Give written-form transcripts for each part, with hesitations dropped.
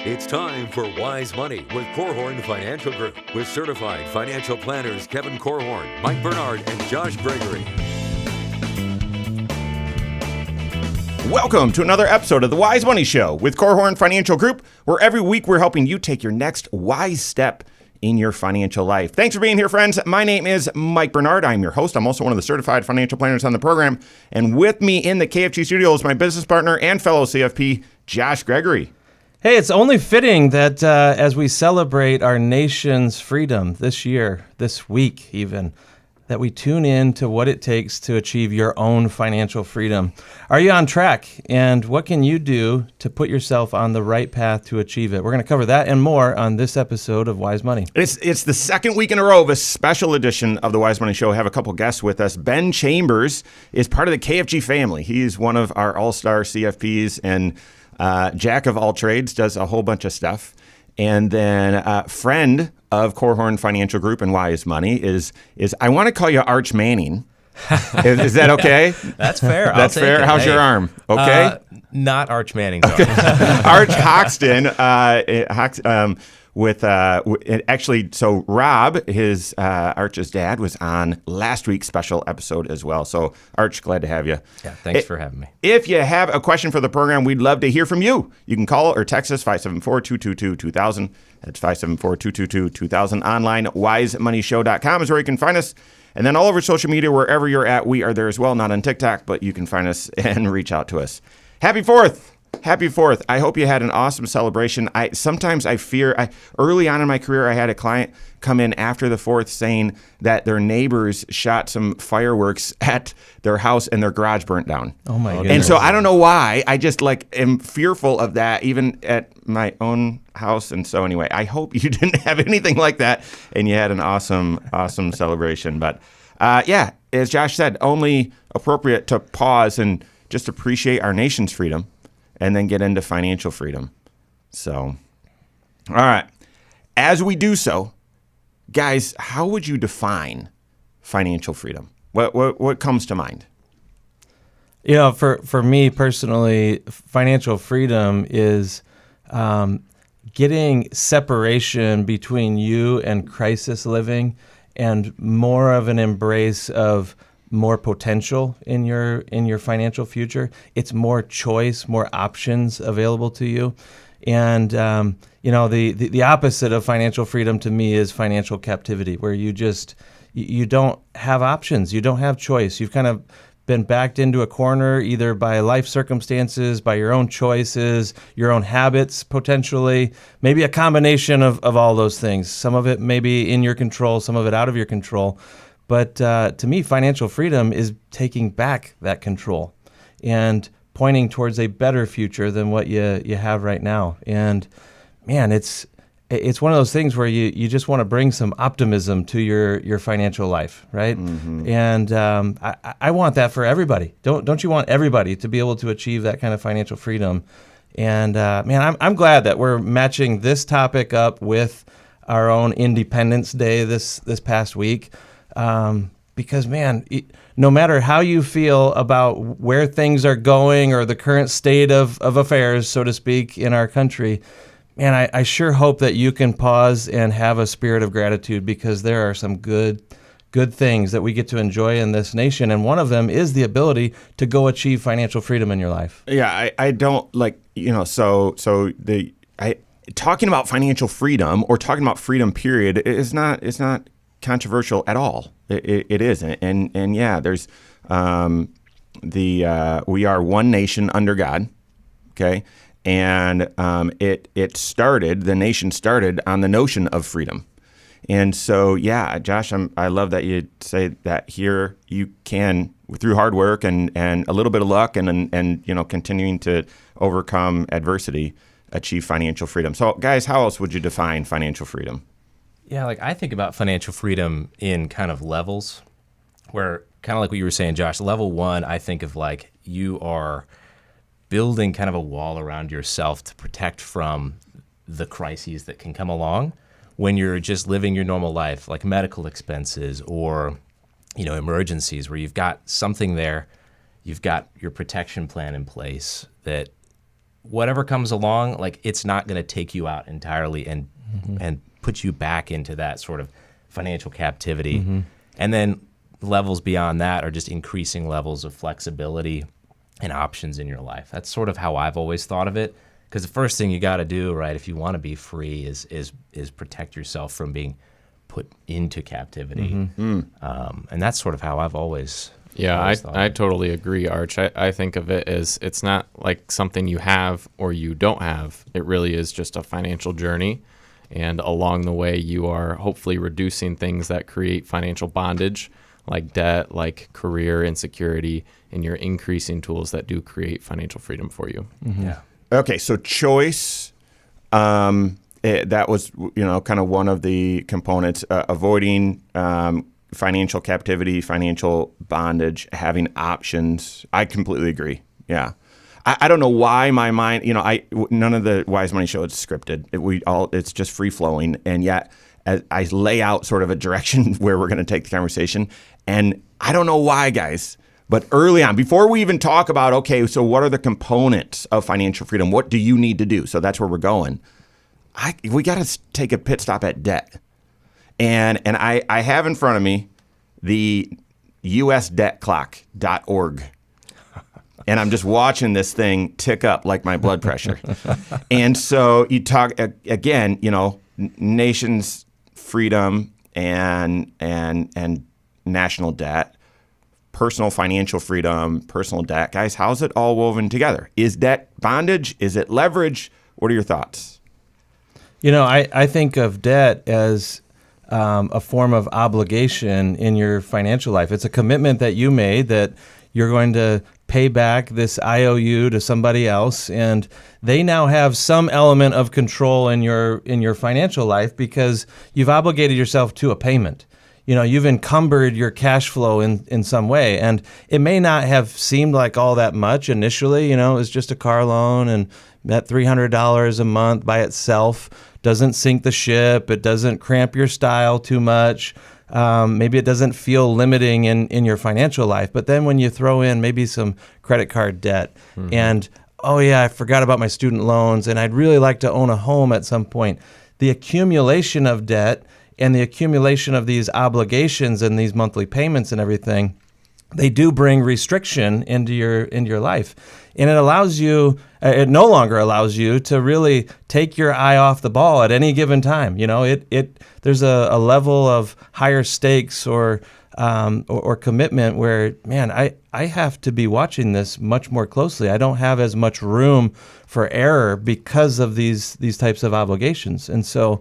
It's time for Wise Money with Korhorn Financial Group with certified financial planners Kevin Korhorn, Mike Bernard, and Josh Gregory. Welcome to another episode of the Wise Money Show with Korhorn Financial Group, where every week we're helping you take your next wise step in your financial life. Thanks for being here, friends. My name is Mike Bernard. I'm your host. I'm also one of the certified financial planners on the program. And with me in the KFG studio is my business partner and fellow CFP, Josh Gregory. Hey, it's only fitting that as we celebrate our nation's freedom this year, this week even, that we tune in to what it takes to achieve your own financial freedom. Are you on track? And what can you do to put yourself on the right path to achieve it? We're going to cover that and more on this episode of Wise Money. It's the second week in a row of a special edition of the Wise Money Show. I have a couple guests with us. Ben Chambers is part of the KFG family. He's one of our all-star CFPs and jack of all trades, does a whole bunch of stuff. And then friend of Korhorn Financial Group and Wise Money is I want to call you Arch Manning. Is that okay? That's fair. That's fair. How's your arm? Okay. Not Arch Manning. Though. Arch Hoxton. So Rob, his Arch's dad, was on last week's special episode as well. So Arch, glad to have you. Yeah, thanks for having me. If you have a question for the program, we'd love to hear from you. You can call or text us 574-222-2000. That's 574-222-2000. Online, wisemoneyshow.com is where you can find us. And then all over social media, wherever you're at, we are there as well. Not on TikTok, but you can find us and reach out to us. Happy 4th. Happy 4th. I hope you had an awesome celebration. Sometimes I fear, early on in my career, I had a client come in after the 4th saying that their neighbors shot some fireworks at their house and their garage burnt down. Oh my goodness. And so I don't know why. I just am fearful of that even at my own house. And so anyway, I hope you didn't have anything like that and you had an awesome celebration. But yeah, as Josh said, only appropriate to pause and just appreciate our nation's freedom and then get into financial freedom. So, all right. As we do so, guys, how would you define financial freedom? What comes to mind? You know, for me personally, financial freedom is getting separation between you and crisis living and more of an embrace of more potential in your financial future. It's more choice, more options available to you. And the opposite of financial freedom to me is financial captivity, where you don't have options, you don't have choice. You've kind of been backed into a corner either by life circumstances, by your own choices, your own habits potentially, maybe a combination of all those things. Some of it may be in your control, some of it out of your control. But to me, financial freedom is taking back that control and pointing towards a better future than what you have right now. And man, it's one of those things where you just want to bring some optimism to your financial life, right? Mm-hmm. And I want that for everybody. Don't you want everybody to be able to achieve that kind of financial freedom? And man, I'm glad that we're matching this topic up with our own Independence Day this past week. Because, man, no matter how you feel about where things are going or the current state of affairs, so to speak, in our country, man, I sure hope that you can pause and have a spirit of gratitude, because there are some good things that we get to enjoy in this nation. And one of them is the ability to go achieve financial freedom in your life. Yeah, I don't talking about financial freedom or talking about freedom period is not controversial at all. It isn't. And yeah, there's we are one nation under God. Okay. And the nation started on the notion of freedom. And so, yeah, Josh, I love that you say that here you can, through hard work and a little bit of luck and continuing to overcome adversity, achieve financial freedom. So guys, how else would you define financial freedom? Yeah, I think about financial freedom in kind of levels, where kind of like what you were saying, Josh, level 1, I think of you are building kind of a wall around yourself to protect from the crises that can come along when you're just living your normal life, like medical expenses or, emergencies, where you've got something there, you've got your protection plan in place that whatever comes along, like it's not going to take you out entirely and put you back into that sort of financial captivity. And then levels beyond that are just increasing levels of flexibility and options in your life. That's sort of how I've always thought of it. Because the first thing you got to do, right, if you want to be free, is protect yourself from being put into captivity. And that's sort of how I've always. Yeah, I totally agree, Arch. I think of it as it's not like something you have or you don't have. It really is just a financial journey. And along the way, you are hopefully reducing things that create financial bondage, like debt, like career insecurity, and you're increasing tools that do create financial freedom for you. Yeah. Okay, so choice, that was, kind of one of the components, avoiding financial captivity, financial bondage, having options. I completely agree. Yeah. I don't know why my mind, none of the Wise Money show is scripted. It's just free flowing. And yet as I lay out sort of a direction where we're going to take the conversation. And I don't know why, guys, but early on, before we even talk about, okay, so what are the components of financial freedom? What do you need to do? So that's where we're going. We got to take a pit stop at debt. And I have in front of me the usdebtclock.org. And I'm just watching this thing tick up like my blood pressure. And so you talk, again, nation's freedom and national debt, personal financial freedom, personal debt. Guys, how's it all woven together? Is debt bondage? Is it leverage? What are your thoughts? I think of debt as a form of obligation in your financial life. It's a commitment that you made that you're going to pay back this IOU to somebody else, and they now have some element of control in your financial life because you've obligated yourself to a payment. You've encumbered your cash flow in some way, and it may not have seemed like all that much initially. It was just a car loan, and that $300 a month by itself doesn't sink the ship. It doesn't cramp your style too much. Maybe it doesn't feel limiting in your financial life. But then when you throw in maybe some credit card debt and, oh yeah, I forgot about my student loans and I'd really like to own a home at some point, the accumulation of debt and the accumulation of these obligations and these monthly payments and everything, they do bring restriction into your life. And it no longer allows you to really take your eye off the ball at any given time. There's a level of higher stakes or commitment where, man, I have to be watching this much more closely. I don't have as much room for error because of these types of obligations. And so,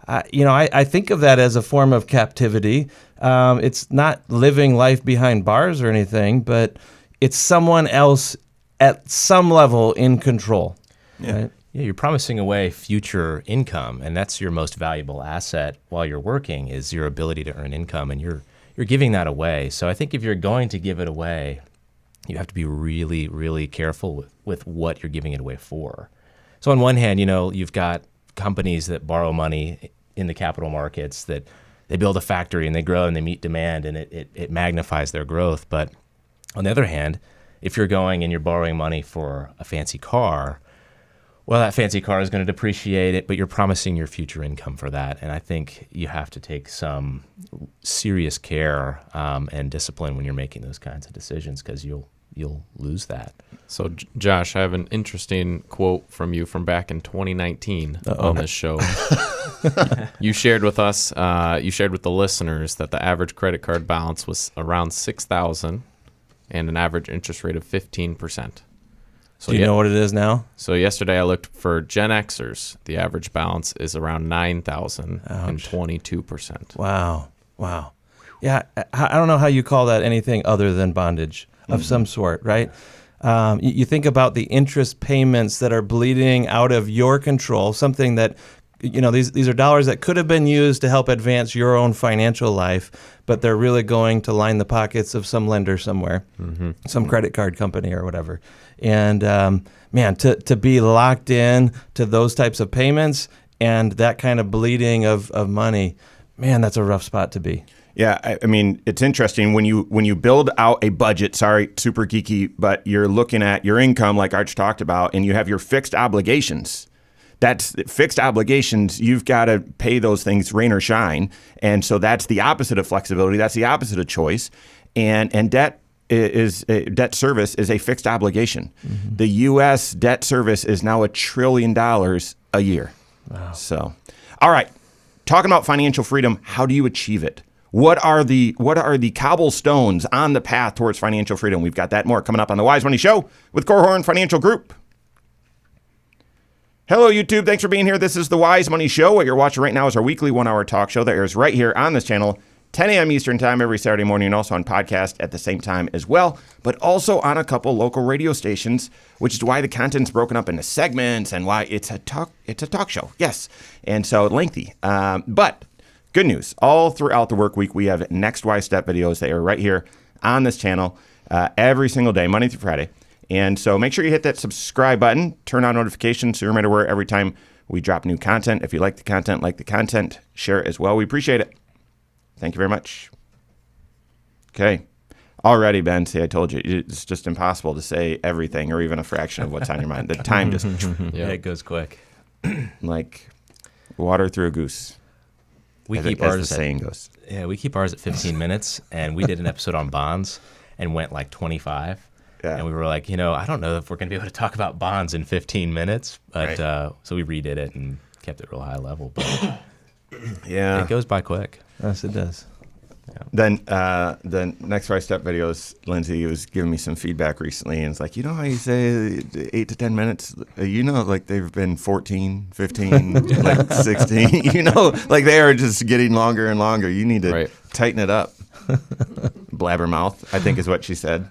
I think of that as a form of captivity. It's not living life behind bars or anything, but it's someone else at some level in control. Yeah. Right? Yeah, you're promising away future income, and that's your most valuable asset while you're working is your ability to earn income, and you're giving that away. So I think if you're going to give it away, you have to be really, really careful with what you're giving it away for. So on one hand, you've got companies that borrow money in the capital markets that they build a factory and they grow and they meet demand and it magnifies their growth. But on the other hand, if you're going and you're borrowing money for a fancy car, well, that fancy car is going to depreciate it, but you're promising your future income for that. And I think you have to take some serious care and discipline when you're making those kinds of decisions because you'll lose that. So, Josh, I have an interesting quote from you from back in 2019 on this show. You shared with us, you shared with the listeners that the average credit card balance was around $6,000 and an average interest rate of 15%. So Do you know what it is now? So yesterday I looked for Gen Xers. The average balance is around $9,000 and 22%. Wow. Yeah, I don't know how you call that anything other than bondage of some sort, right? You think about the interest payments that are bleeding out of your control, something that, these are dollars that could have been used to help advance your own financial life, but they're really going to line the pockets of some lender somewhere, some credit card company or whatever. And man, to be locked in to those types of payments and that kind of bleeding of money, man, that's a rough spot to be. Yeah, I mean, it's interesting when you build out a budget. Sorry, super geeky, but you're looking at your income, like Arch talked about, and you have your fixed obligations. That's fixed obligations. You've got to pay those things, rain or shine, and so that's the opposite of flexibility. That's the opposite of choice, and debt service is a fixed obligation. Mm-hmm. The U.S. debt service is now $1 trillion a year. Wow. So, all right, talking about financial freedom, how do you achieve it? What are the cobblestones on the path towards financial freedom? We've got that more coming up on the Wise Money Show with Korhorn Financial Group. Hello, YouTube. Thanks for being here. This is the Wise Money Show. What you're watching right now is our weekly 1-hour talk show that airs right here on this channel, 10 a.m. Eastern time every Saturday morning, and also on podcast at the same time as well, but also on a couple local radio stations, which is why the content's broken up into segments and why it's a talk show. Yes. And so lengthy. But good news. All throughout the work week, we have Next Wise Step videos that are right here on this channel every single day, Monday through Friday. And so make sure you hit that subscribe button, turn on notifications so you're aware every time we drop new content. If you like the content, share it as well. We appreciate it. Thank you very much. Okay. Already, Ben, see, I told you, it's just impossible to say everything or even a fraction of what's on your mind. The time just... Yeah, it goes quick. Like water through a goose. We keep as ours the saying goes. Yeah, we keep ours at 15 minutes, and we did an episode on bonds and went like 25. Yeah. And we were like, I don't know if we're going to be able to talk about bonds in 15 minutes, but right. So we redid it and kept it real high level. But yeah, it goes by quick. Yes, it does. Yeah. Then the Next Right Step videos, Lindsay was giving me some feedback recently, and it's like, how you say 8 to 10 minutes? Like they've been 14, 15, like 16. Like they are just getting longer and longer. You need to tighten it up. Blabbermouth, I think is what she said.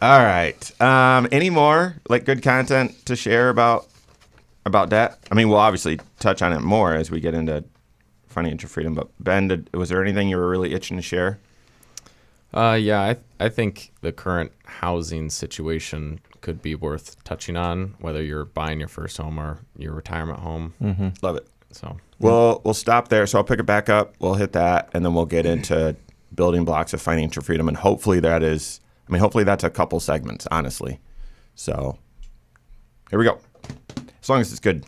All right. Any more good content to share about that? I mean, we'll obviously touch on it more as we get into financial freedom. But Ben, was there anything you were really itching to share? Yeah, I think the current housing situation could be worth touching on, whether you're buying your first home or your retirement home. Mm-hmm. Love it. So we'll stop there. So I'll pick it back up. We'll hit that, and then we'll get into building blocks of financial freedom. And hopefully that's a couple segments, honestly. So here we go. As long as it's good.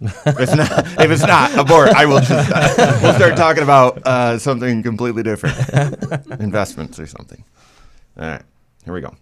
If it's not, abort. I will just we'll start talking about something completely different, investments or something. All right, here we go.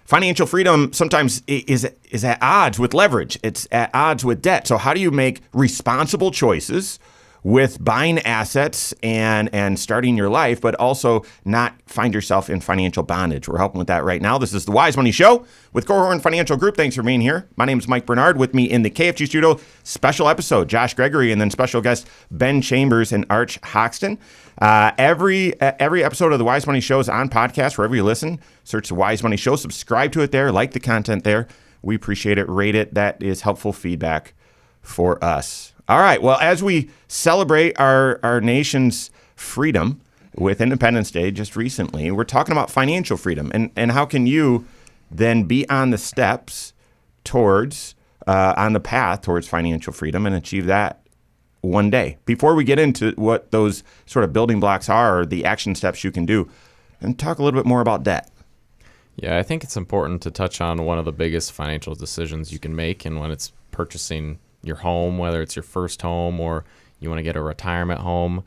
Financial freedom sometimes is at odds with leverage. It's at odds with debt. So how do you make responsible choices with buying assets and starting your life, but also not find yourself in financial bondage? We're helping with that right now. This is the Wise Money Show with Korhorn Financial Group. Thanks for being here. My name is Mike Bernard. With me in the KFG studio, special episode, Josh Gregory, and then special guest, Ben Chambers and Arch Hoxton. Every episode of the Wise Money Show is on podcast wherever you listen. Search the Wise Money Show, subscribe to it there, like the content there. We appreciate it. Rate it. That is helpful feedback for us. All right. Well, as we celebrate our nation's freedom with Independence Day just recently, we're talking about financial freedom and how can you then be on the steps towards, on the path towards financial freedom and achieve that one day. Before we get into what those sort of building blocks are or the action steps you can do, and talk a little bit more about debt. Yeah, I think it's important to touch on one of the biggest financial decisions you can make, and when it's purchasing your home, whether it's your first home or you want to get a retirement home.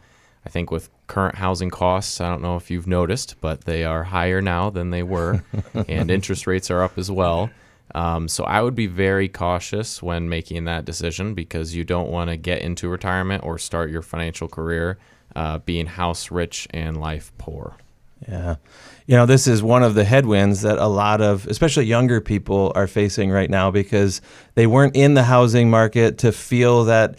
I think with current housing costs, I don't know if you've noticed, but they are higher now than they were, and interest rates are up as well. So I would be very cautious when making that decision because you don't want to get into retirement or start your financial career being house rich and life poor. Yeah. This is one of the headwinds that a lot of, especially younger people, are facing right now because they weren't in the housing market to feel that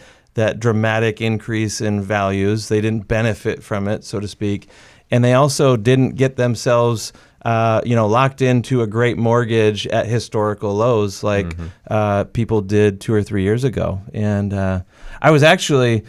dramatic increase in values. They didn't benefit from it, so to speak. And they also didn't get themselves, locked into a great mortgage at historical lows like people did 2 or 3 years ago. And I was actually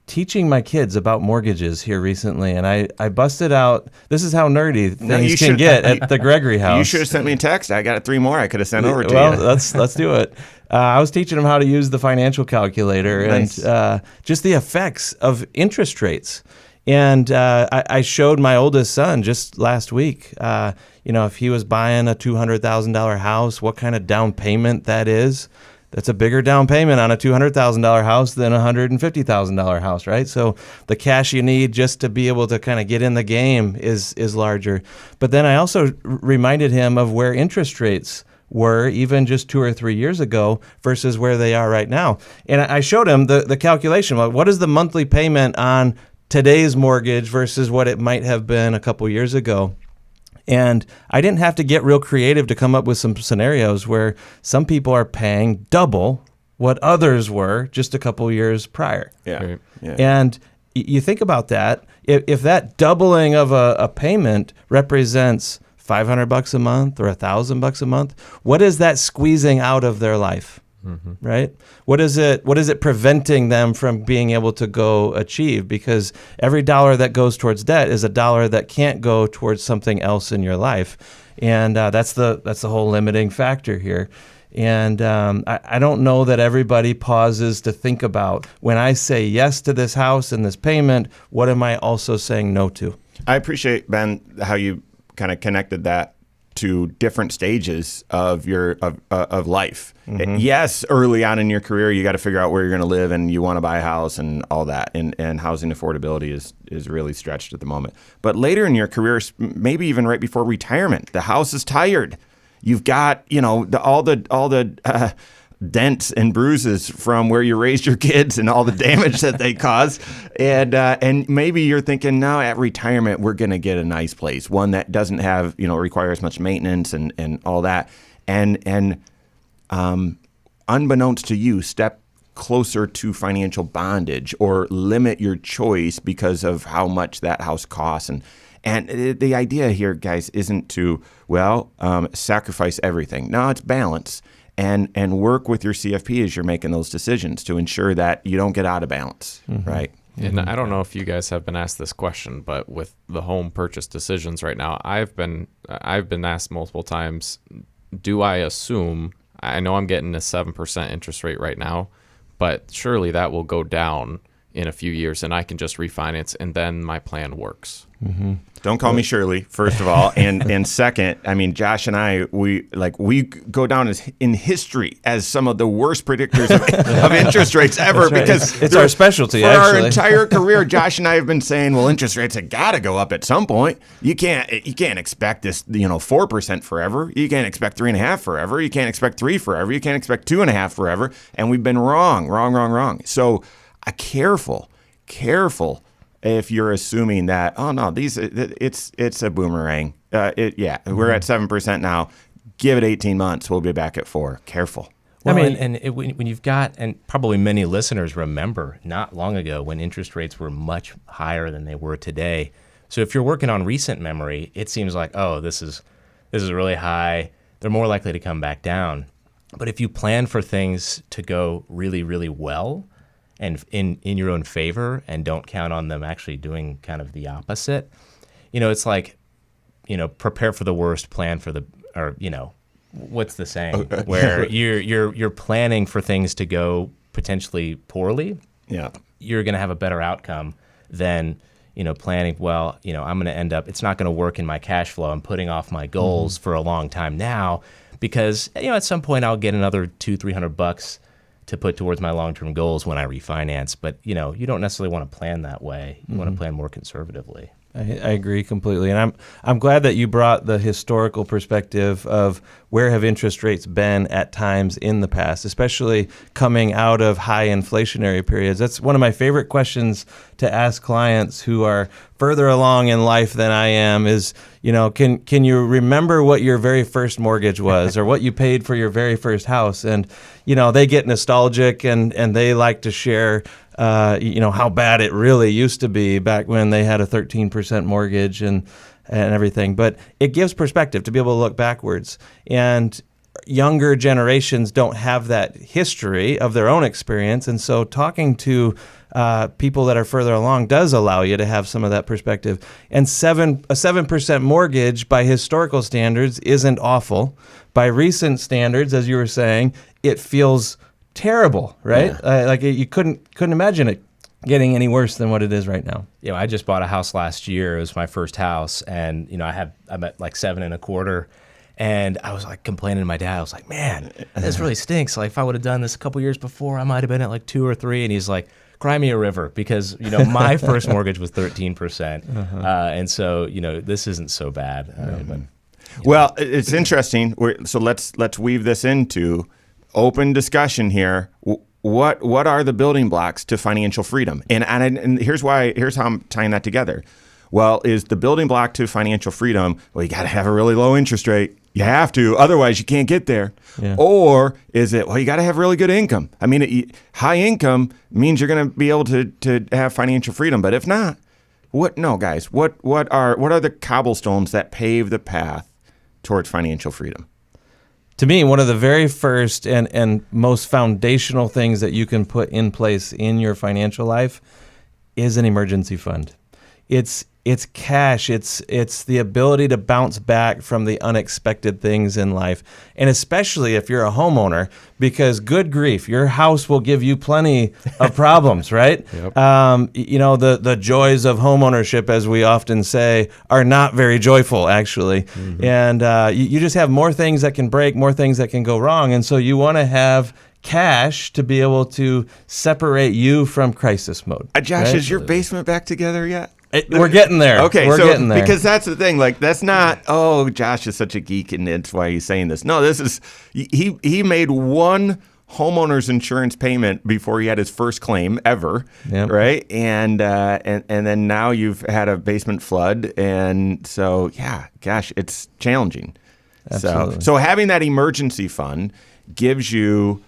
teaching my kids about mortgages here recently, and I busted out. This is how nerdy things can get at the Gregory house. You should have sent me a text. I got 3 more I could have sent over to you. Well, let's do it. I was teaching them how to use the financial calculator Nice. and just the effects of interest rates. And I showed my oldest son just last week, if he was buying a $200,000 house, what kind of down payment that is. That's a bigger down payment on a $200,000 house than a $150,000 house, right? So the cash you need just to be able to kind of get in the game is larger. But then I also reminded him of where interest rates were even just 2 or 3 years ago versus where they are right now. And I showed him the calculation. Like, what is the monthly payment on today's mortgage versus what it might have been a couple years ago? And I didn't have to get real creative to come up with some scenarios where some people are paying double what others were just a couple years prior. Yeah. Right. Yeah. And you think about that, if that doubling of a payment represents $500 a month or $1,000 a month, what is that squeezing out of their life? Right? What is it preventing them from being able to go achieve? Because every dollar that goes towards debt is a dollar that can't go towards something else in your life. And that's the whole limiting factor here. And I don't know that everybody pauses to think about, when I say yes to this house and this payment, what am I also saying no to? I appreciate, Ben, how you kind of connected that to different stages of your of life. Yes, early on in your career, you got to figure out where you're going to live, and you want to buy a house and all that. And housing affordability is really stretched at the moment. But later in your career, maybe even right before retirement, the house is tired. You've got all the dents and bruises from where you raised your kids and all the damage that they cause. And maybe you're thinking, no, at retirement, we're going to get a nice place, one that doesn't have, require as much maintenance and all that. And unbeknownst to you, step closer to financial bondage or limit your choice because of how much that house costs. And the idea here, guys, isn't to, sacrifice everything. No, it's balance. And work with your CFP as you're making those decisions to ensure that you don't get out of balance, right? And I don't know if you guys have been asked this question, but with the home purchase decisions right now, I've been asked multiple times, do I assume, I know I'm getting a 7% interest rate right now, but surely that will go down in a few years and I can just refinance and then my plan works. Don't call me Shirley, first of all, and second, I mean, Josh and I, we go down in history as some of the worst predictors of interest rates ever. That's right. Because it's our specialty. For actually, our entire career, Josh and I have been saying, well, interest rates have got to go up at some point. You can't expect this 4% forever. You can't expect 3.5% forever. You can't expect 3% forever. You can't expect 2.5% forever. And we've been wrong. So, careful. If you're assuming that, oh no, it's a boomerang. We're at 7% now. Give it 18 months, we'll be back at 4%. Careful. Well, when you've got, and probably many listeners remember not long ago when interest rates were much higher than they were today. So if you're working on recent memory, it seems like, oh, this is really high. They're more likely to come back down. But if you plan for things to go really, really well, and in your own favor, and don't count on them actually doing kind of the opposite, it's like, prepare for the worst, plan for the, or what's the saying? Where you're planning for things to go potentially poorly. Yeah, you're going to have a better outcome than planning. Well, I'm going to end up. It's not going to work in my cash flow. I'm putting off my goals for a long time now because at some point I'll get another $200-300 to put towards my long-term goals when I refinance. But, you don't necessarily want to plan that way. You want to plan more conservatively. I agree completely. And I'm glad that you brought the historical perspective of where have interest rates been at times in the past, especially coming out of high inflationary periods. That's one of my favorite questions to ask clients who are further along in life than I am is, can you remember what your very first mortgage was or what you paid for your very first house? And, they get nostalgic and they like to share how bad it really used to be back when they had a 13% mortgage and everything. But it gives perspective to be able to look backwards. And younger generations don't have that history of their own experience. And so talking to people that are further along does allow you to have some of that perspective. And a 7% mortgage by historical standards isn't awful. By recent standards, as you were saying, it feels terrible, right? Like you couldn't imagine it getting any worse than what it is right now. I just bought a house last year. It was my first house, and I'm at like 7.25%. And I was like complaining to my dad. I was like, man, this really stinks. Like if I would have done this a couple years before, I might have been at like 2 or 3. And he's like, cry me a river, because my first mortgage was 13%. And so, this isn't so bad. Well, it's interesting. So let's weave this into open discussion here. What are the building blocks to financial freedom? And here's how I'm tying that together. Well, is the building block to financial freedom, well, you got to have a really low interest rate. You have to, otherwise you can't get there. Yeah. Or is it, well, you got to have really good income. I mean, high income means you're going to be able to have financial freedom. But if not, what are the cobblestones that pave the path towards financial freedom? To me, one of the very first and most foundational things that you can put in place in your financial life is an emergency fund. It's cash. It's the ability to bounce back from the unexpected things in life, and especially if you're a homeowner, because good grief, your house will give you plenty of problems, right? Yep. The joys of homeownership, as we often say, are not very joyful, actually. Mm-hmm. And you just have more things that can break, more things that can go wrong, and so you want to have cash to be able to separate you from crisis mode. Josh, right? Is your basement back together yet? We're getting there. Okay, we're getting there. Because that's the thing. Like, that's not, Josh is such a geek and that's why he's saying this. No, this is, he made one homeowner's insurance payment before he had his first claim ever, right? And then now you've had a basement flood. And so, gosh, it's challenging. Absolutely. So having that emergency fund gives you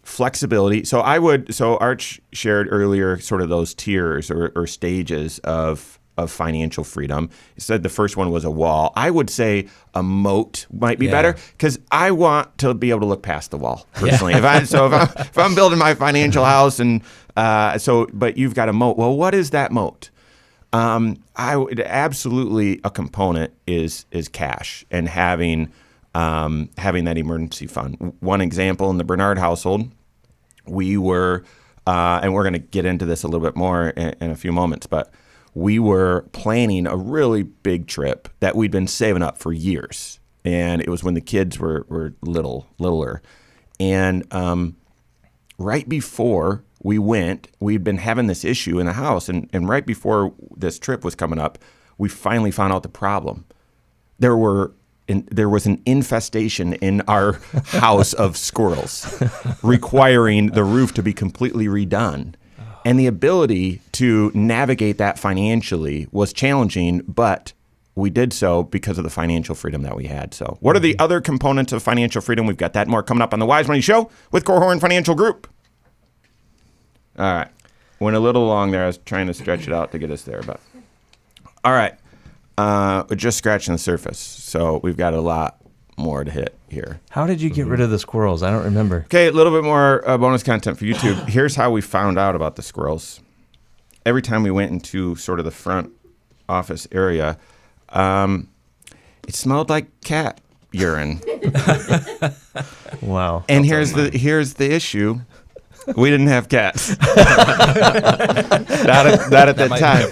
flexibility. So Arch shared earlier sort of those tiers or stages of financial freedom. He said the first one was a wall. I would say a moat might be better, because I want to be able to look past the wall personally. If I'm building my financial house but you've got a moat. Well, what is that moat? Absolutely a component is cash and having that emergency fund. One example in the Bernard household, we were, and we're going to get into this a little bit more in a few moments, but we were planning a really big trip that we'd been saving up for years. And it was when the kids were littler. And right before we went, we'd been having this issue in the house. And right before this trip was coming up, we finally found out the problem. There was an infestation in our house of squirrels, requiring the roof to be completely redone. And the ability to navigate that financially was challenging, but we did so because of the financial freedom that we had. So what are the other components of financial freedom? We've got that and more coming up on the Wise Money Show with Korhorn Financial Group. All right. Went a little long there. I was trying to stretch it out to get us there, but all right. We're just scratching the surface, so we've got a lot more to hit here. How did you get rid of the squirrels? I don't remember. Okay, a little bit more bonus content for YouTube. Here's how we found out about the squirrels. Every time we went into sort of the front office area, it smelled like cat urine. Wow. And here's the issue. We didn't have cats. Not at that time.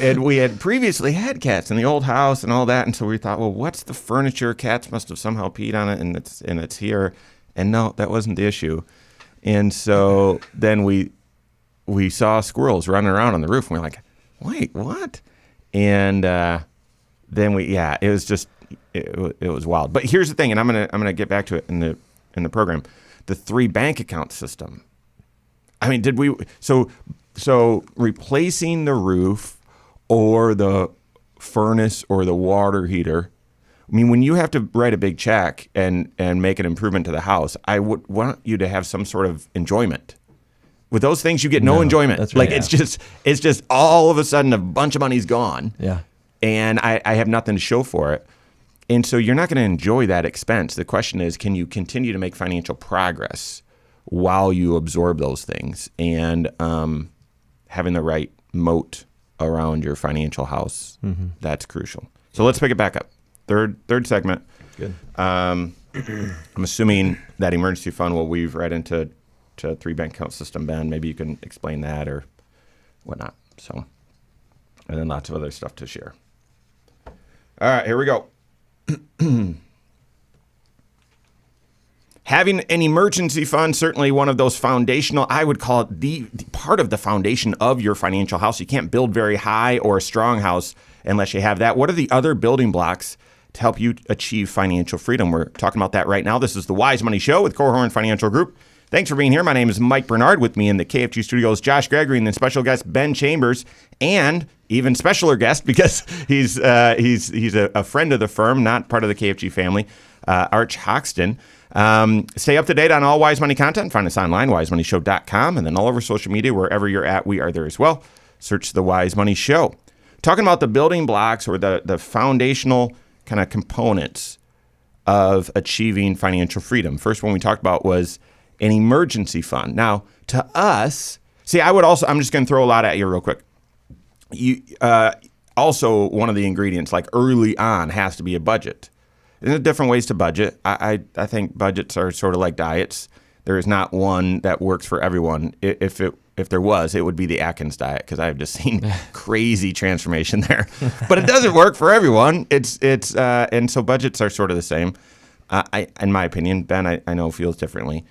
And we had previously had cats in the old house and all that. And so we thought, well, what's the furniture? Cats must have somehow peed on it and it's here. And no, that wasn't the issue. And so then we saw squirrels running around on the roof and we're like, wait, what? And then it was just, it was wild. But here's the thing, and I'm gonna get back to it in the program. The 3 bank account system. I mean, did we so replacing the roof or the furnace or the water heater? I mean, when you have to write a big check and make an improvement to the house, I would want you to have some sort of enjoyment. With those things, you get no enjoyment. That's right. Like it's just all of a sudden a bunch of money's gone. Yeah. And I have nothing to show for it. And so you're not going to enjoy that expense. The question is, can you continue to make financial progress while you absorb those things, and having the right moat around your financial house, that's crucial. So let's pick it back up. Third segment. Good. I'm assuming that emergency fund will weave right into three bank account system. Ben, maybe you can explain that or whatnot. So, and then lots of other stuff to share. All right, here we go. Having an emergency fund, certainly one of those foundational, I would call it the part of the foundation of your financial house. You can't build very high or a strong house unless you have that. What are the other building blocks to help you achieve financial freedom? We're talking about that right now. This is the Wise Money Show with Korhorn Financial Group. Thanks for being here. My name is Mike Bernard. With me in the KFG studios, Josh Gregory, and then special guest Ben Chambers, and even specialer guest because he's a friend of the firm, not part of the KFG family, Arch Hoxton. Stay up to date on all Wise Money content. Find us online, wisemoneyshow.com, and then all over social media, wherever you're at, we are there as well. Search the Wise Money Show. Talking about the building blocks or the foundational kind of components of achieving financial freedom. First one we talked about was an emergency fund. Now, to us, I'm just going to throw a lot at you real quick. Also, one of the ingredients, like early on, has to be a budget. There's different ways to budget. I think budgets are sort of like diets. There is not one that works for everyone. If there was, it would be the Atkins diet, because I've just seen crazy transformation there. But it doesn't work for everyone. And so budgets are sort of the same. In my opinion, Ben, I know feels differently.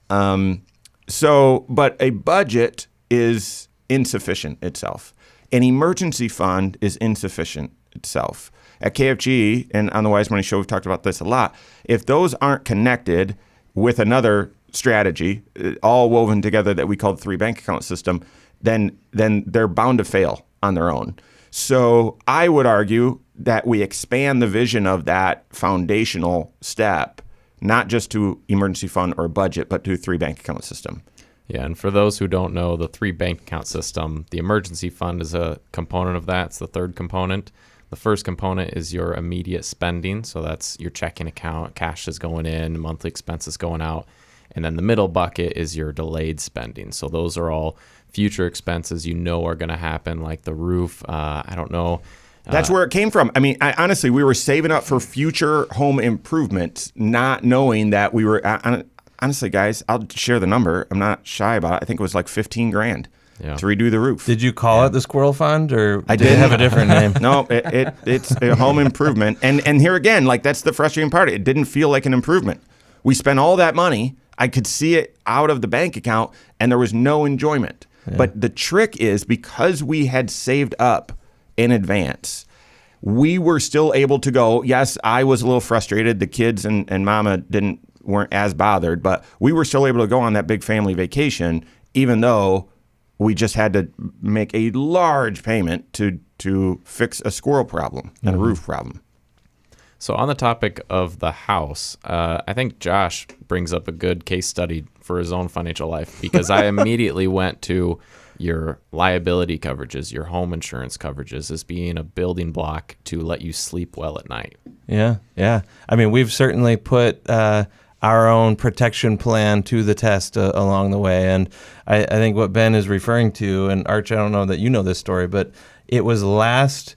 But a budget is insufficient itself. An emergency fund is insufficient itself. At KFG and on the Wise Money Show, we've talked about this a lot. If those aren't connected with another strategy, all woven together that we call the three bank account system, then they're bound to fail on their own. So I would argue that we expand the vision of that foundational step, not just to emergency fund or budget, but to three bank account system. Yeah, and for those who don't know, the three bank account system, the emergency fund is a component of that. It's the third component. The first component is your immediate spending. So that's your checking account, cash is going in, monthly expenses going out. And then the middle bucket is your delayed spending. So those are all future expenses you know are going to happen, like the roof. I don't know. That's where it came from. I mean, honestly, we were saving up for future home improvements, not knowing that we were, honestly, guys, I'll share the number. I'm not shy about it. I think it was like $15,000 to redo the roof. Did you call it the squirrel fund, or I did it have a different name? No, it's a home improvement. And here again, like, that's the frustrating part. It didn't feel like an improvement. We spent all that money. I could see it out of the bank account, and there was no enjoyment. Yeah. But the trick is, because we had saved up in advance, we were still able to go. Yes, I was a little frustrated. The kids and mama weren't as bothered, but we were still able to go on that big family vacation, even though we just had to make a large payment to fix a squirrel problem and a roof problem. So on the topic of the house, I think Josh brings up a good case study for his own financial life, because I immediately went to your liability coverages, your home insurance coverages, as being a building block to let you sleep well at night. Yeah. I mean, we've certainly put our own protection plan to the test along the way. And I think what Ben is referring to, and Arch, I don't know that you know this story, but it was last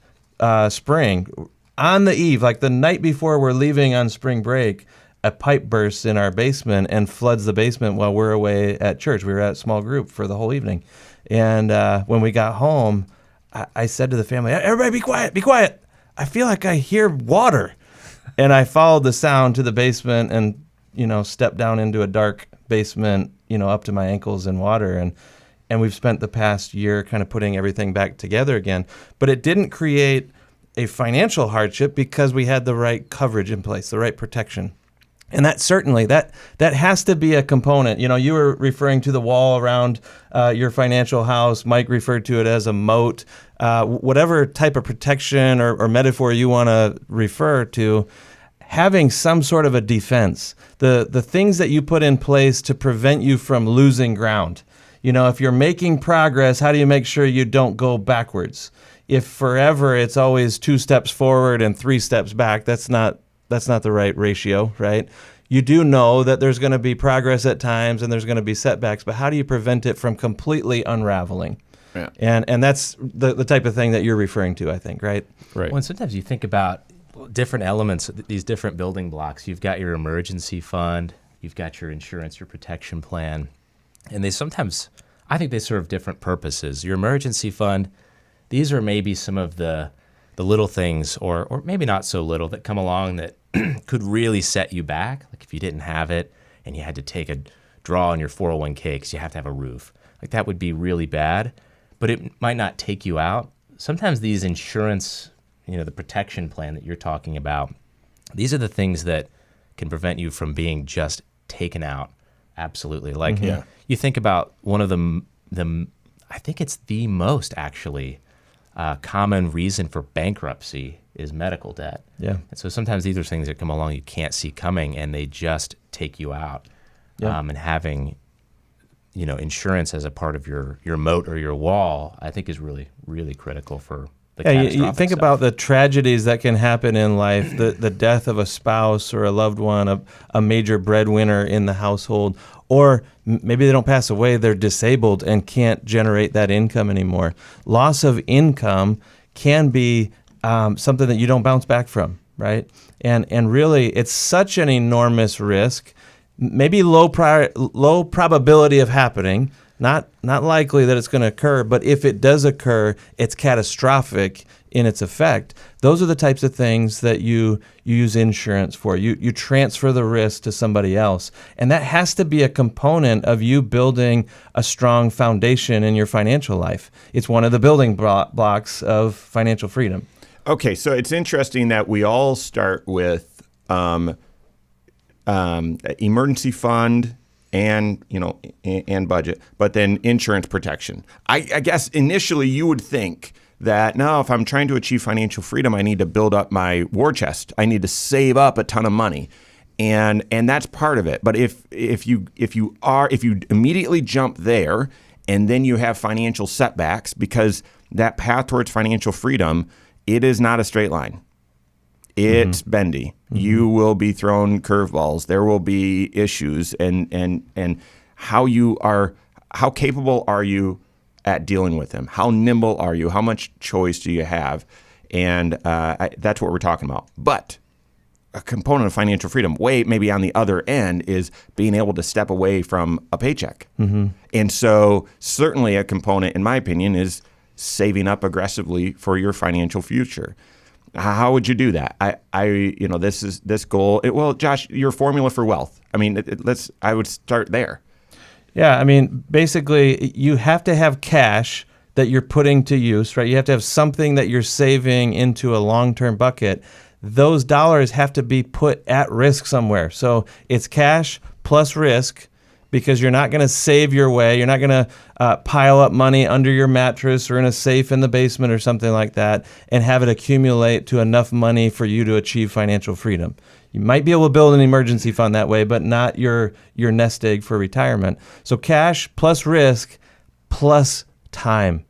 spring, on the eve, like the night before we're leaving on spring break, a pipe bursts in our basement and floods the basement while we're away at church. We were at a small group for the whole evening. And when we got home, I said to the family, "Everybody be quiet. I feel like I hear water." And I followed the sound to the basement and, stepped down into a dark basement, up to my ankles in water. And we've spent the past year kind of putting everything back together again. But it didn't create a financial hardship because we had the right coverage in place, the right protection. And that certainly, that has to be a component. You were referring to the wall around your financial house. Mike referred to it as a moat. Whatever type of protection or metaphor you want to refer to, having some sort of a defense, the things that you put in place to prevent you from losing ground. If you're making progress, how do you make sure you don't go backwards? If forever it's always 2 steps forward and 3 steps back, that's not the right ratio, right? You do know that there's going to be progress at times and there's going to be setbacks, but how do you prevent it from completely unraveling? Yeah. And that's the type of thing that you're referring to, I think, right? Right. Well, and sometimes you think about different elements, these different building blocks. You've got your emergency fund, you've got your insurance, your protection plan, and I think they serve different purposes. Your emergency fund, these are maybe some of the little things, or maybe not so little, that come along that could really set you back. Like if you didn't have it and you had to take a draw on your 401k because you have to have a roof, like that would be really bad, but it might not take you out. Sometimes these insurance, the protection plan that you're talking about, these are the things that can prevent you from being just taken out. Absolutely. Like you think about one of the I think it's the most actually common reason for bankruptcy is medical debt. Yeah. And so sometimes these are things that come along you can't see coming and they just take you out. Yeah. And having, insurance as a part of your moat or your wall, I think is really, really critical for the catastrophic you think stuff. about the tragedies that can happen in life, the death of a spouse or a loved one, a major breadwinner in the household, or maybe they don't pass away, they're disabled and can't generate that income anymore. Loss of income can be something that you don't bounce back from, right? And really, it's such an enormous risk, maybe low probability of happening, not likely that it's going to occur, but if it does occur, it's catastrophic in its effect. Those are the types of things that you use insurance for. You transfer the risk to somebody else. And that has to be a component of you building a strong foundation in your financial life. It's one of the building blocks of financial freedom. Okay, so it's interesting that we all start with emergency fund and and budget, but then insurance protection. I guess initially you would think that no, if I'm trying to achieve financial freedom, I need to build up my war chest. I need to save up a ton of money, and that's part of it. But if you immediately jump there and then you have financial setbacks, because that path towards financial freedom, it is not a straight line. It's bendy. You will be thrown curveballs. There will be issues, and how capable are you at dealing with them? How nimble are you? How much choice do you have? And that's what we're talking about. But a component of financial freedom, maybe on the other end, is being able to step away from a paycheck. And so certainly a component, in my opinion, is saving up aggressively for your financial future. How would you do that? This goal. Well, Josh, your formula for wealth. I mean, I would start there. Yeah, I mean, basically, you have to have cash that you're putting to use, right? You have to have something that you're saving into a long-term bucket. Those dollars have to be put at risk somewhere. So it's cash plus risk, because you're not going to save your way. You're not going to pile up money under your mattress or in a safe in the basement or something like that and have it accumulate to enough money for you to achieve financial freedom. You might be able to build an emergency fund that way, but not your nest egg for retirement. So cash plus risk plus time.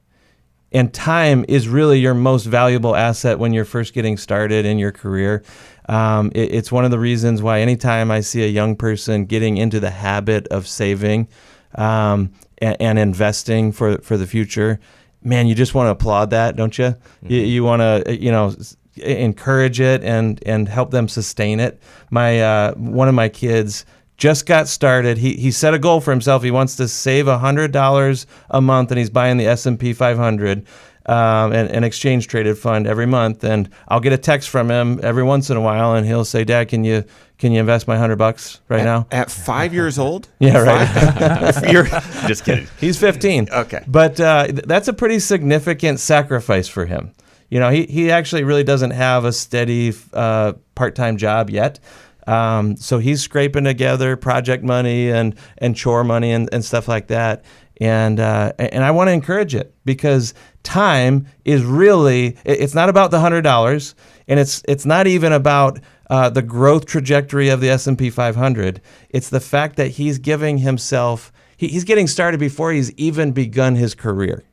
And time is really your most valuable asset when you're first getting started in your career. It's one of the reasons why anytime I see a young person getting into the habit of saving and investing for the future, man, you just want to applaud that, don't you? You want to, encourage it and help them sustain it. One of my kids just got started. He set a goal for himself. He wants to save $100 a month, and he's buying the S&P 500. An exchange traded fund every month, and I'll get a text from him every once in a while, and he'll say, "Dad, can you invest my $100 right now?" At 5 years old? Yeah, right. You're just kidding. He's 15. Okay, but that's a pretty significant sacrifice for him. He actually really doesn't have a steady part-time job yet. So he's scraping together project money and chore money and stuff like that. And I want to encourage it, because time is really, it's not about the $100, and it's not even about the growth trajectory of the S&P 500. It's the fact that he's giving himself, he's getting started before he's even begun his career.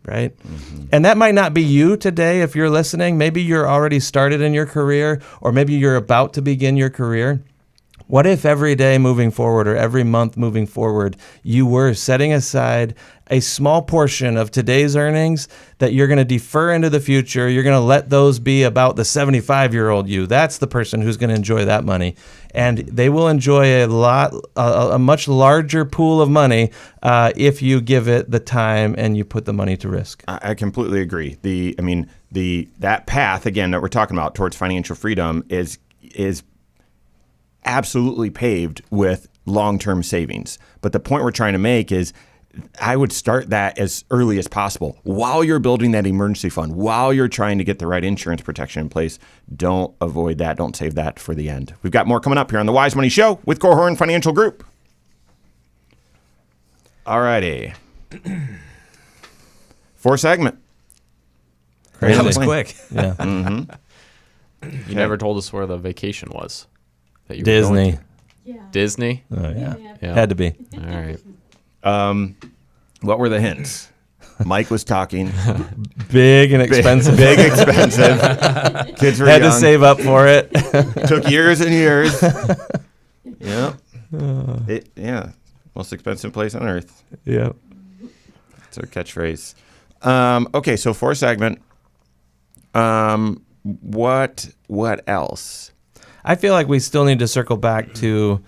right? And that might not be you today if you're listening. Maybe you're already started in your career, or maybe you're about to begin your career. What if every day moving forward or every month moving forward, you were setting aside a small portion of today's earnings that you're going to defer into the future? You're going to let those be about the 75-year-old you. That's the person who's going to enjoy that money. And they will enjoy a much larger pool of money if you give it the time and you put the money to risk. I completely agree. That path, again, that we're talking about towards financial freedom is absolutely paved with long-term savings. But the point we're trying to make is I would start that as early as possible while you're building that emergency fund, while you're trying to get the right insurance protection in place. Don't avoid that. Don't save that for the end. We've got more coming up here on the Wise Money Show with Korhorn Financial Group. All righty. Fourth segment. Crazy. That was quick. Yeah. You never told us where the vacation was. That you were going Disney. to. Yeah. Disney? Oh, yeah. Yeah. Had to be. All right. What were the hints? Mike was talking. Big and expensive. Big, expensive. Kids were Had young. to save up for it. Took years and years. Yeah. Most expensive place on earth. Yeah. That's our catchphrase. Okay, so fourth segment. What else? I feel like we still need to circle back to,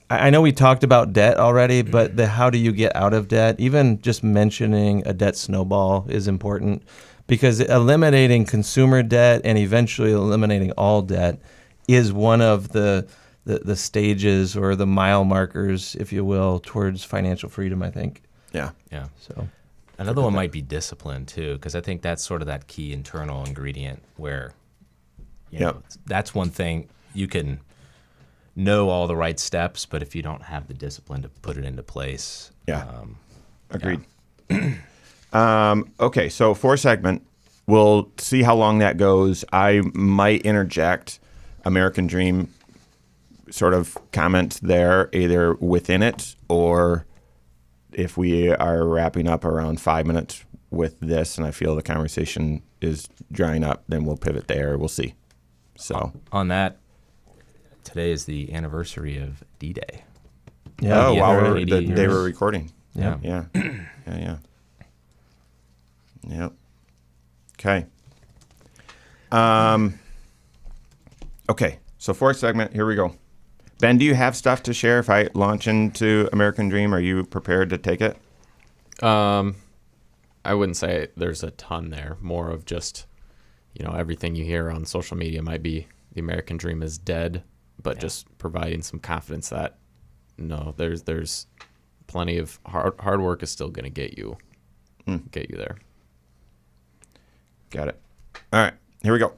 I know we talked about debt already, but how do you get out of debt? Even just mentioning a debt snowball is important, because eliminating consumer debt and eventually eliminating all debt is one of the stages or the mile markers, if you will, towards financial freedom, I think. Yeah. Yeah. So Another one might be discipline too, because I think that's sort of that key internal ingredient where, you know, that's one thing. You can know all the right steps, but if you don't have the discipline to put it into place. Agreed. Yeah. Okay, so fourth segment, we'll see how long that goes. I might interject American Dream sort of comments there, either within it, or if we are wrapping up around 5 minutes with this and I feel the conversation is drying up, then we'll pivot there. We'll see. So On that, today is the anniversary of D-Day. yeah. oh, Yeah, wow, for 80 they years. were recording. Yeah. Yeah. Yep. Okay. Okay. So fourth segment, here we go. Ben, do you have stuff to share if I launch into American Dream? Are you prepared to take it? I wouldn't say there's a ton there. More of just, everything you hear on social media might be the American Dream is dead, but just providing some confidence that no, there's plenty of hard work is still going to get you there. Got it. All right. Here we go.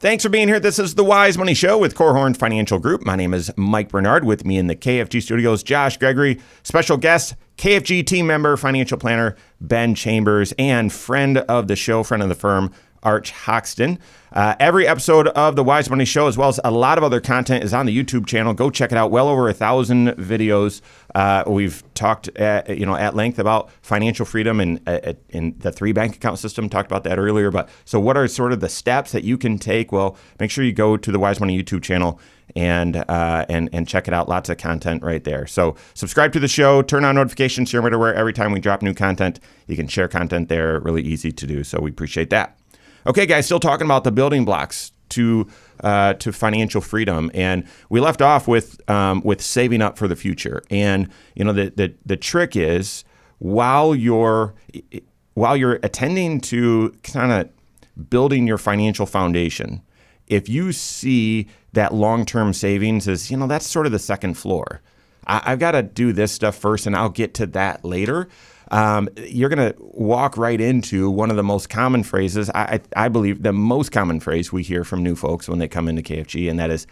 Thanks for being here. This is the Wise Money Show with Korhorn Financial Group. My name is Mike Bernard. With me in the KFG studios, Josh Gregory, special guest, KFG team member, financial planner, Ben Chambers, and friend of the show, friend of the firm, Arch Hoxton. Every episode of the Wise Money Show, as well as a lot of other content, is on the YouTube channel. Go check it out. Well over 1,000 videos. We've talked at length about financial freedom and in the 3 bank account system. Talked about that earlier. But so what are sort of the steps that you can take? Well, make sure you go to the Wise Money YouTube channel and check it out. Lots of content right there. So subscribe to the show. Turn on notifications so you're aware every time we drop new content. You can share content there. Really easy to do. So we appreciate that. Okay, guys, still talking about the building blocks to financial freedom, and we left off with saving up for the future. And the trick is while you're attending to kind of building your financial foundation, if you see that long-term savings as that's sort of the second floor. I've got to do this stuff first, and I'll get to that later. You're going to walk right into one of the most common phrases, I believe the most common phrase we hear from new folks when they come into KFG, and that is,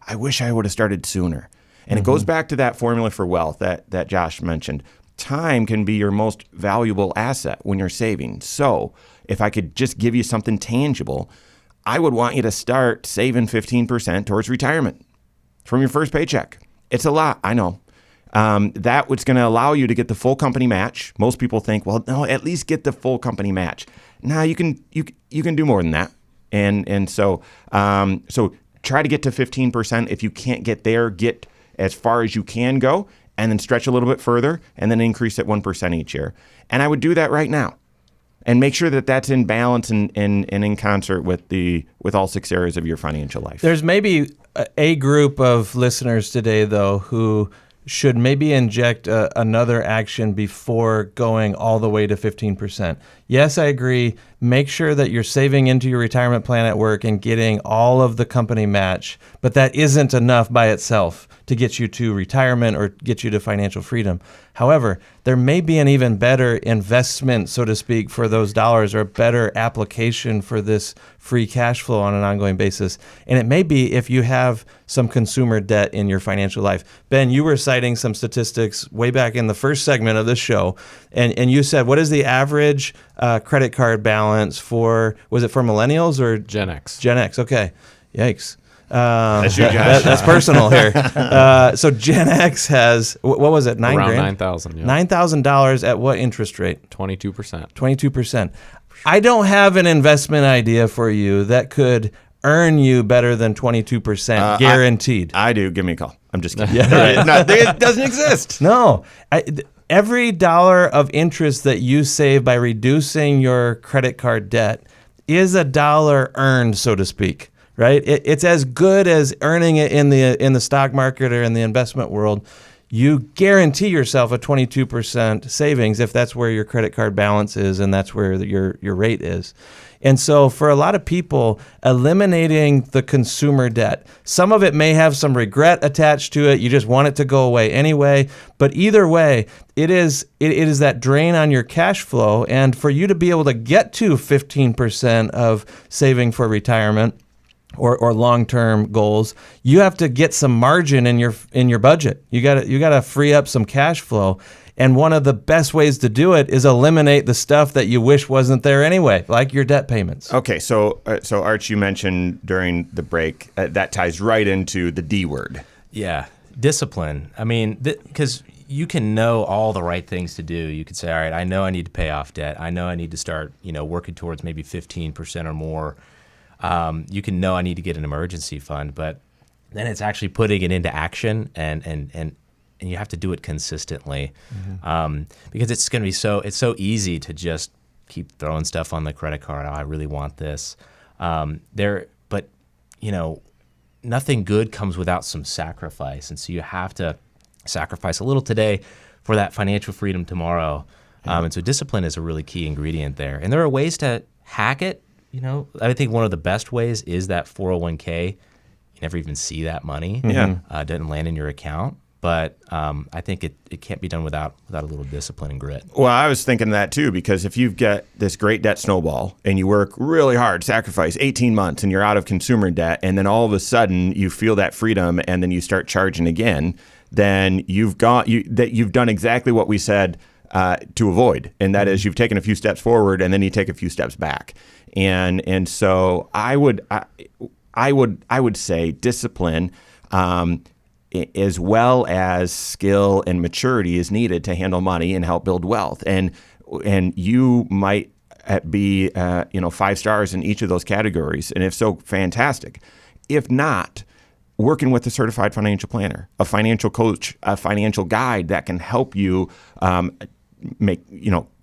I wish I would have started sooner. And it goes back to that formula for wealth that Josh mentioned. Time can be your most valuable asset when you're saving. So if I could just give you something tangible, I would want you to start saving 15% towards retirement from your first paycheck. It's a lot, I know. that was going to allow you to get the full company match. Most people think, well, no, at least get the full company match. Now you can do more than that, and so try to get to 15%. If you can't get there, get as far as you can go, and then stretch a little bit further, and then increase it 1% each year. And I would do that right now, and make sure that that's in balance and in concert with all 6 areas of your financial life. There's maybe a group of listeners today, though, who should maybe inject another action before going all the way to 15%. Yes, I agree. Make sure that you're saving into your retirement plan at work and getting all of the company match, but that isn't enough by itself to get you to retirement or get you to financial freedom. However, there may be an even better investment, so to speak, for those dollars, or a better application for this free cash flow on an ongoing basis. And it may be if you have some consumer debt in your financial life. Ben, you were citing some statistics way back in the first segment of this show, and you said, what is the average credit card balance for, was it for millennials or Gen X? Gen X, okay. Yikes. That's you, Josh. That's personal here. So Gen X has, what was it, $9,000? Around $9,000. Yeah. $9,000 at what interest rate? 22%. 22%. I don't have an investment idea for you that could earn you better than 22% guaranteed. I do. Give me a call. I'm just kidding. Yeah, right. No, it doesn't exist. No. Every dollar of interest that you save by reducing your credit card debt is a dollar earned, so to speak. Right? It's as good as earning it in the stock market or in the investment world. You guarantee yourself a 22% savings if that's where your credit card balance is and that's where your rate is. And so for a lot of people, eliminating the consumer debt, some of it may have some regret attached to it. You just want it to go away anyway. But either way, it is that drain on your cash flow. And for you to be able to get to 15% of saving for retirement, or long-term goals, you have to get some margin in your budget. You got to free up some cash flow, and one of the best ways to do it is eliminate the stuff that you wish wasn't there anyway, like your debt payments. Okay, so Arch, you mentioned during the break that ties right into the D word. Yeah, discipline. I mean, because you can know all the right things to do. You could say, all right, I know I need to pay off debt. I know I need to start, working towards maybe 15% or more. You can know I need to get an emergency fund, but then it's actually putting it into action, and you have to do it consistently, because it's going to be it's so easy to just keep throwing stuff on the credit card. Oh, I really want this. But nothing good comes without some sacrifice, and so you have to sacrifice a little today for that financial freedom tomorrow. And so discipline is a really key ingredient there, and there are ways to hack it. I think one of the best ways is that 401k. You never even see that money. Yeah. Doesn't land in your account. But I think it can't be done without a little discipline and grit. Well, I was thinking that too, because if you've got this great debt snowball and you work really hard, sacrifice 18 months, and you're out of consumer debt, and then all of a sudden you feel that freedom, and then you start charging again, then you've done exactly what we said to avoid, and that is you've taken a few steps forward and then you take a few steps back. And so I would say discipline, as well as skill and maturity, is needed to handle money and help build wealth. And you might be 5 stars in each of those categories, and if so, fantastic. If not, working with a certified financial planner, a financial coach, a financial guide that can help you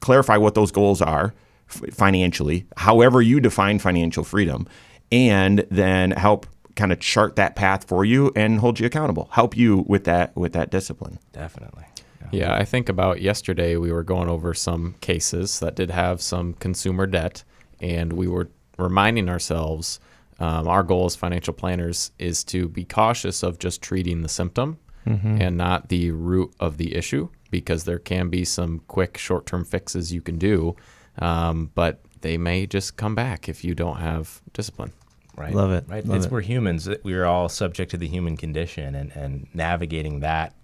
clarify what those goals are financially, however you define financial freedom, and then help kind of chart that path for you and hold you accountable, help you with that discipline. Definitely. Yeah, I think about yesterday we were going over some cases that did have some consumer debt, and we were reminding ourselves our goal as financial planners is to be cautious of just treating the symptom and not the root of the issue, because there can be some quick short-term fixes you can do, but they may just come back if you don't have discipline. Right. Love it. Right. Love it. We're humans. We're all subject to the human condition, and navigating that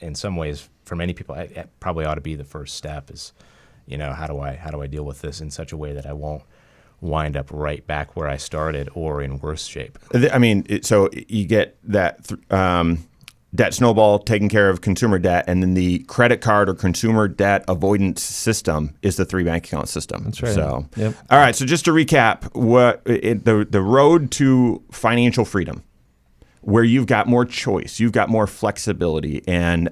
in some ways for many people it probably ought to be the first step. Is how do I deal with this in such a way that I won't wind up right back where I started or in worse shape. I mean, so you get that debt snowball, taking care of consumer debt, and then the credit card or consumer debt avoidance system is the 3 bank account system. That's right. So, Yep. all right. So just to recap, the road to financial freedom, where you've got more choice, you've got more flexibility, and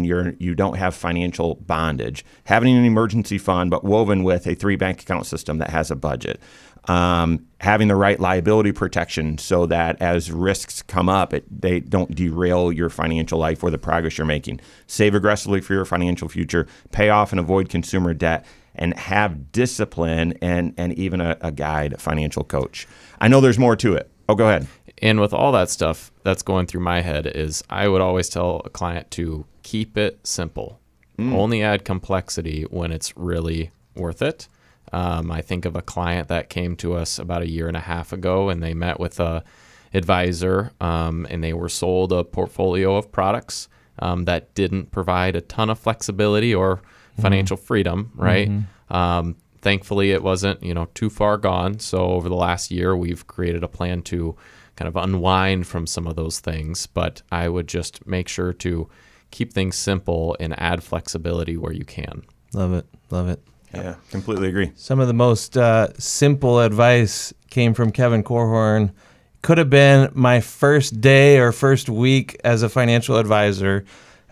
you don't have financial bondage. Having an emergency fund, but woven with a 3 bank account system that has a budget. Having the right liability protection so that as risks come up, they don't derail your financial life or the progress you're making. Save aggressively for your financial future, pay off and avoid consumer debt, and have discipline and even a guide, a financial coach. I know there's more to it. Oh, go ahead. And with all that stuff that's going through my head is I would always tell a client to keep it simple. Only add complexity when it's really worth it. I think of a client that came to us about a year and a half ago, and they met with a advisor, and they were sold a portfolio of products that didn't provide a ton of flexibility or financial freedom, right? Thankfully, it wasn't too far gone. So over the last year, we've created a plan to kind of unwind from some of those things. But I would just make sure to keep things simple and add flexibility where you can. Love it. Love it. Yeah, completely agree. Some of the most simple advice came from Kevin Korhorn. Could have been my first day or first week as a financial advisor.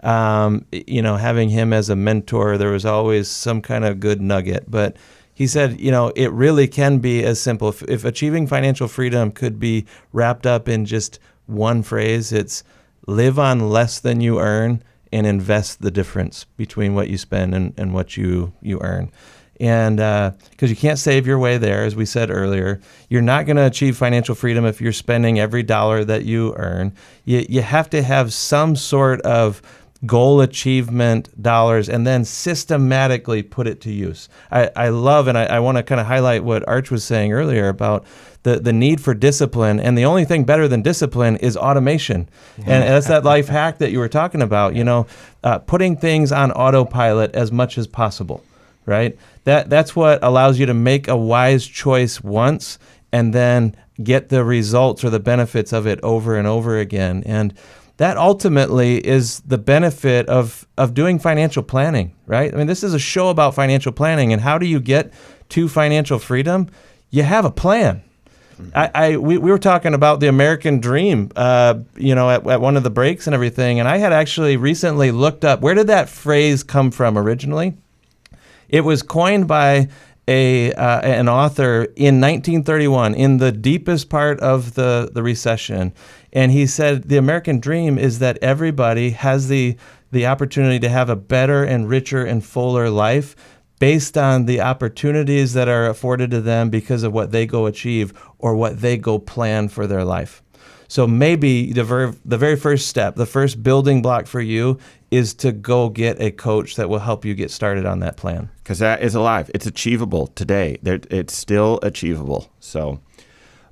Having him as a mentor, there was always some kind of good nugget. But he said, it really can be as simple. If achieving financial freedom could be wrapped up in just one phrase, it's live on less than you earn and invest the difference between what you spend and what you earn. And because you can't save your way there, as we said earlier, you're not going to achieve financial freedom if you're spending every dollar that you earn. You have to have some sort of goal achievement dollars and then systematically put it to use. I love, and I want to kind of highlight what Arch was saying earlier about the need for discipline. And the only thing better than discipline is automation. And that's that life hack that you were talking about, putting things on autopilot as much as possible, right? That's what allows you to make a wise choice once and then get the results or the benefits of it over and over again. And that ultimately is the benefit of doing financial planning, right? I mean, this is a show about financial planning. And how do you get to financial freedom? You have a plan. We were talking about the American dream, at one of the breaks and everything. And I had actually recently looked up, where did that phrase come from originally? It was coined by an author in 1931, in the deepest part of the recession. And he said the American dream is that everybody has the opportunity to have a better and richer and fuller life based on the opportunities that are afforded to them because of what they go achieve or what they go plan for their life. So maybe the very first step, the first building block for you is to go get a coach that will help you get started on that plan. Because that is alive. It's achievable today. It's still achievable. So,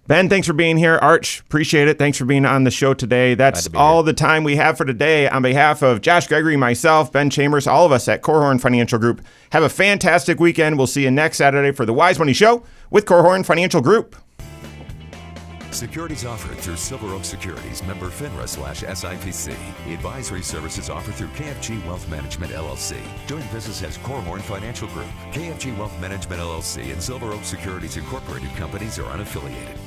Ben, thanks for being here. Arch, appreciate it. Thanks for being on the show today. That's all the time we have for today. On behalf of Josh Gregory, myself, Ben Chambers, all of us at Korhorn Financial Group, have a fantastic weekend. We'll see you next Saturday for the Wise Money Show with Korhorn Financial Group. Securities offered through Silver Oak Securities, member FINRA/SIPC. Advisory services offered through KFG Wealth Management, LLC. Doing business as Korhorn Financial Group. KFG Wealth Management, LLC and Silver Oak Securities Incorporated companies are unaffiliated.